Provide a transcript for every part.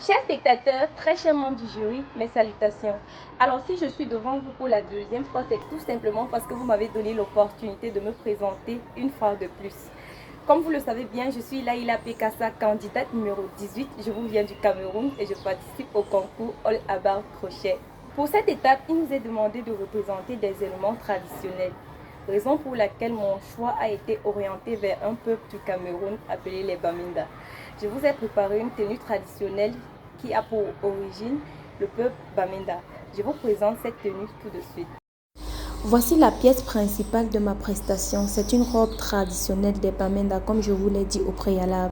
Chers spectateurs, très chers membres du jury, mes salutations. Alors si je suis devant vous pour la deuxième fois, c'est tout simplement parce que vous m'avez donné l'opportunité de me présenter une fois de plus. Comme vous le savez bien, je suis Laïla Pekassa, candidate numéro 18. Je vous viens du Cameroun et je participe au concours All About Crochet. Pour cette étape, il nous est demandé de représenter des éléments traditionnels, raison pour laquelle mon choix a été orienté vers un peuple du Cameroun appelé les Baminda. Je vous ai préparé une tenue traditionnelle qui a pour origine le peuple Baminda. Je vous présente cette tenue tout de suite. Voici la pièce principale de ma prestation. C'est une robe traditionnelle des Bamenda, comme je vous l'ai dit au préalable.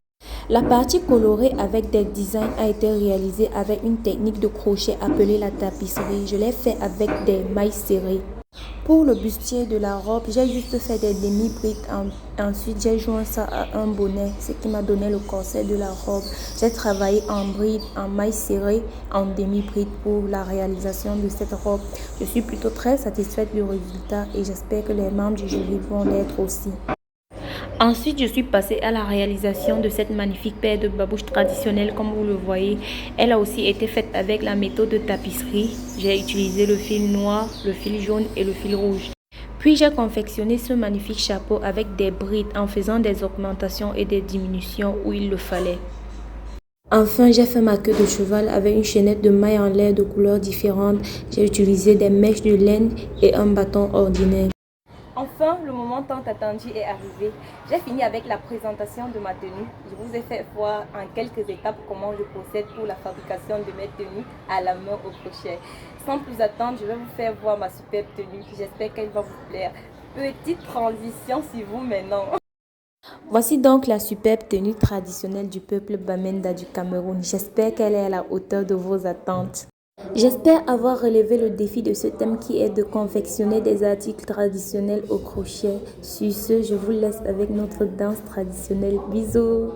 La partie colorée avec des designs a été réalisée avec une technique de crochet appelée la tapisserie. Je l'ai fait avec des mailles serrées. Pour le bustier de la robe, j'ai juste fait des demi-brides. Ensuite, j'ai joint ça à un bonnet, ce qui m'a donné le corset de la robe. J'ai travaillé en bride, en mailles serrées, en demi-bride pour la réalisation de cette robe. Je suis plutôt très satisfaite du résultat et j'espère que les membres du jury vont l'être aussi. Ensuite, je suis passée à la réalisation de cette magnifique paire de babouches traditionnelles comme vous le voyez. Elle a aussi été faite avec la méthode de tapisserie. J'ai utilisé le fil noir, le fil jaune et le fil rouge. Puis j'ai confectionné ce magnifique chapeau avec des brides en faisant des augmentations et des diminutions où il le fallait. Enfin, j'ai fait ma queue de cheval avec une chaînette de mailles en lait de couleurs différentes. J'ai utilisé des mèches de laine et un bâton ordinaire. Enfin, le moment tant attendu est arrivé. J'ai fini avec la présentation de ma tenue. Je vous ai fait voir en quelques étapes comment je procède pour la fabrication de mes tenues à la main au crochet. Sans plus attendre, je vais vous faire voir ma superbe tenue. J'espère qu'elle va vous plaire. Petite transition sur vous maintenant. Voici donc la superbe tenue traditionnelle du peuple Bamenda du Cameroun. J'espère qu'elle est à la hauteur de vos attentes. J'espère avoir relevé le défi de ce thème qui est de confectionner des articles traditionnels au crochet. Sur ce, je vous laisse avec notre danse traditionnelle. Bisous!